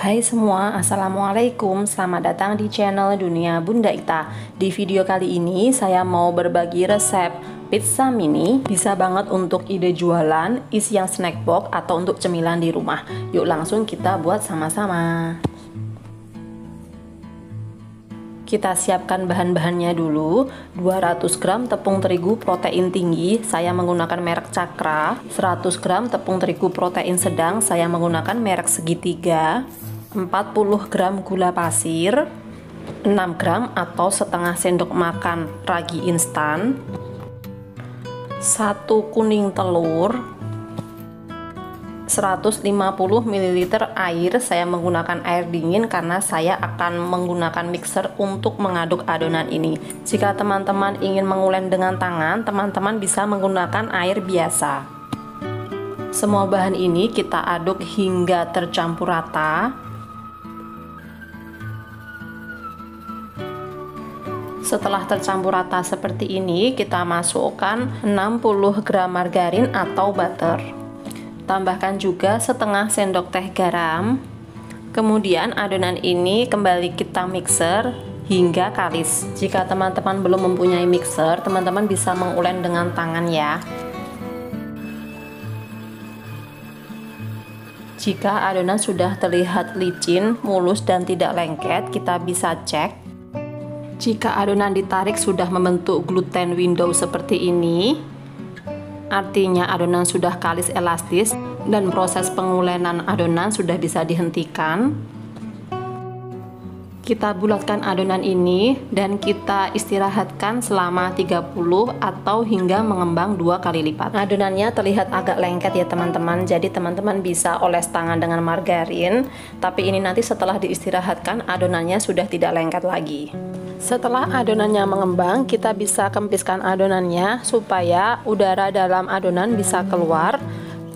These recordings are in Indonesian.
Hai semua, Assalamualaikum. Selamat datang di channel Dunia Bunda Ita. Di video kali ini saya mau berbagi resep pizza mini. Bisa banget untuk ide jualan, isian snack box, atau untuk cemilan di rumah. Yuk langsung kita buat sama-sama. Kita siapkan bahan-bahannya dulu. 200 gram tepung terigu protein tinggi, saya menggunakan merek Cakra. 100 gram tepung terigu protein sedang, saya menggunakan merek Segitiga. 40 gram gula pasir, 6 gram atau setengah sendok makan ragi instan, 1 kuning telur, 150 ml air. Saya menggunakan air dingin karena saya akan menggunakan mixer untuk mengaduk adonan ini. Jika teman-teman ingin mengulen dengan tangan, teman-teman bisa menggunakan air biasa. Semua bahan ini kita aduk hingga tercampur rata. Setelah tercampur rata seperti ini, kita masukkan 60 gram margarin atau butter. Tambahkan juga setengah sendok teh garam. Kemudian adonan ini kembali kita mixer hingga kalis. Jika teman-teman belum mempunyai mixer, teman-teman bisa mengulen dengan tangan ya. Jika adonan sudah terlihat licin, mulus dan tidak lengket, kita bisa cek. Jika adonan ditarik sudah membentuk gluten window seperti ini, artinya adonan sudah kalis elastis dan proses pengulenan adonan sudah bisa dihentikan. Kita bulatkan adonan ini dan kita istirahatkan selama 30 atau hingga mengembang 2 kali lipat. Adonannya terlihat agak lengket ya teman-teman, jadi teman-teman bisa oles tangan dengan margarin, tapi ini nanti setelah diistirahatkan adonannya sudah tidak lengket lagi. Setelah adonannya mengembang, kita bisa kempiskan adonannya supaya udara dalam adonan bisa keluar.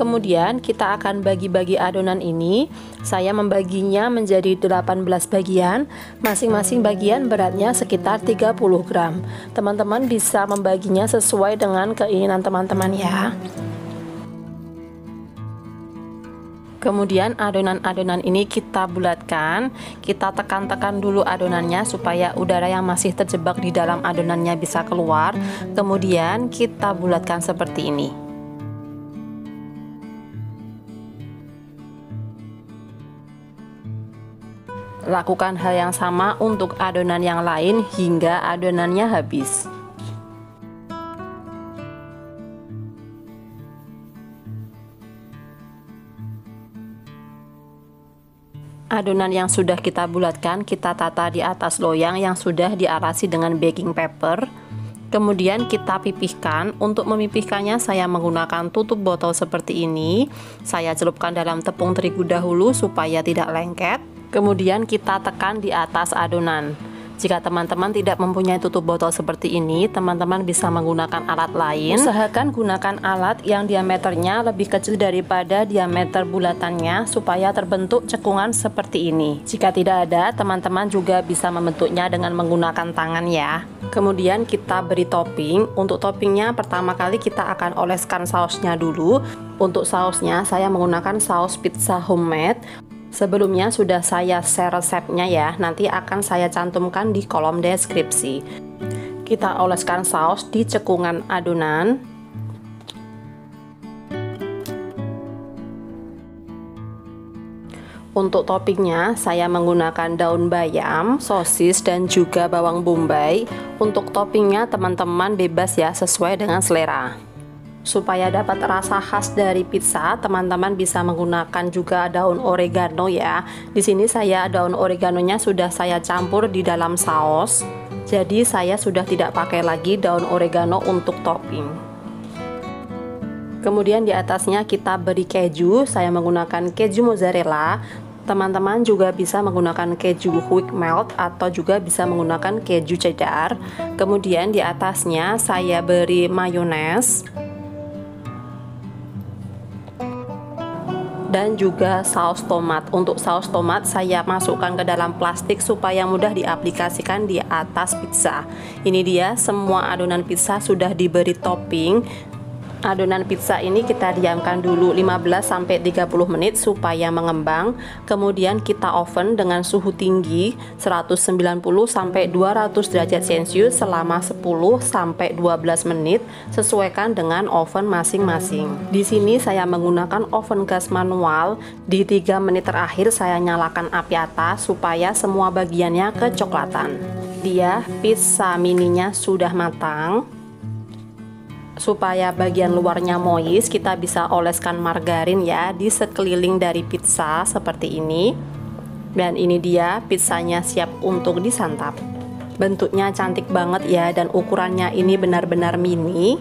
Kemudian kita akan bagi-bagi adonan ini. Saya membaginya menjadi 18 bagian. Masing-masing bagian beratnya sekitar 30 gram. Teman-teman bisa membaginya sesuai dengan keinginan teman-teman ya. Kemudian adonan-adonan ini kita bulatkan. Kita tekan-tekan dulu adonannya supaya udara yang masih terjebak di dalam adonannya bisa keluar. Kemudian kita bulatkan seperti ini. Lakukan hal yang sama untuk adonan yang lain hingga adonannya habis. Adonan yang sudah kita bulatkan, kita tata di atas loyang yang sudah dialasi dengan baking paper. Kemudian kita pipihkan. Untuk memipihkannya saya menggunakan tutup botol seperti ini. Saya celupkan dalam tepung terigu dahulu supaya tidak lengket. Kemudian kita tekan di atas adonan. Jika teman-teman tidak mempunyai tutup botol seperti ini, teman-teman bisa menggunakan alat lain. Usahakan gunakan alat yang diameternya lebih kecil daripada diameter bulatannya supaya terbentuk cekungan seperti ini. Jika tidak ada, teman-teman juga bisa membentuknya dengan menggunakan tangan ya. Kemudian kita beri topping. Untuk toppingnya pertama kali kita akan oleskan sausnya dulu. Untuk sausnya saya menggunakan saus pizza homemade. Sebelumnya sudah saya share resepnya ya, nanti akan saya cantumkan di kolom deskripsi. Kita oleskan saus di cekungan adonan. Untuk toppingnya saya menggunakan daun bayam, sosis, dan juga bawang bombay. Untuk toppingnya teman-teman bebas ya, sesuai dengan selera. Supaya dapat rasa khas dari pizza, teman-teman bisa menggunakan juga daun oregano ya. Di sini saya daun oreganonya sudah saya campur di dalam saus. Jadi saya sudah tidak pakai lagi daun oregano untuk topping. Kemudian di atasnya kita beri keju. Saya menggunakan keju mozzarella. Teman-teman juga bisa menggunakan keju quick melt atau juga bisa menggunakan keju cheddar. Kemudian di atasnya saya beri mayones dan juga saus tomat. Untuk saus tomat saya masukkan ke dalam plastik supaya mudah diaplikasikan di atas pizza. Ini dia, semua adonan pizza sudah diberi topping. Adonan pizza ini kita diamkan dulu 15-30 menit supaya mengembang. Kemudian kita oven dengan suhu tinggi 190-200 derajat Celcius selama 10-12 menit, sesuaikan dengan oven masing-masing. Di sini saya menggunakan oven gas manual. Di 3 menit terakhir saya nyalakan api atas supaya semua bagiannya kecoklatan. Dia pizza mininya sudah matang. Supaya bagian luarnya moist, kita bisa oleskan margarin ya di sekeliling dari pizza seperti ini. Dan ini dia pizzanya siap untuk disantap. Bentuknya cantik banget ya, dan ukurannya ini benar-benar mini.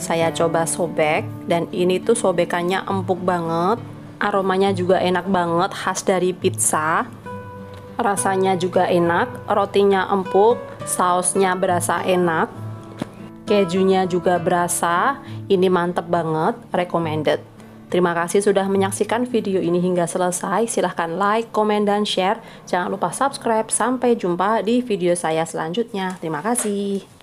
Saya coba sobek, dan ini tuh sobekannya empuk banget. Aromanya juga enak banget, khas dari pizza. Rasanya juga enak, rotinya empuk, sausnya berasa enak. Kejunya juga berasa, ini mantep banget, recommended. Terima kasih sudah menyaksikan video ini hingga selesai. Silahkan like, komen, dan share. Jangan lupa subscribe. Sampai jumpa di video saya selanjutnya. Terima kasih.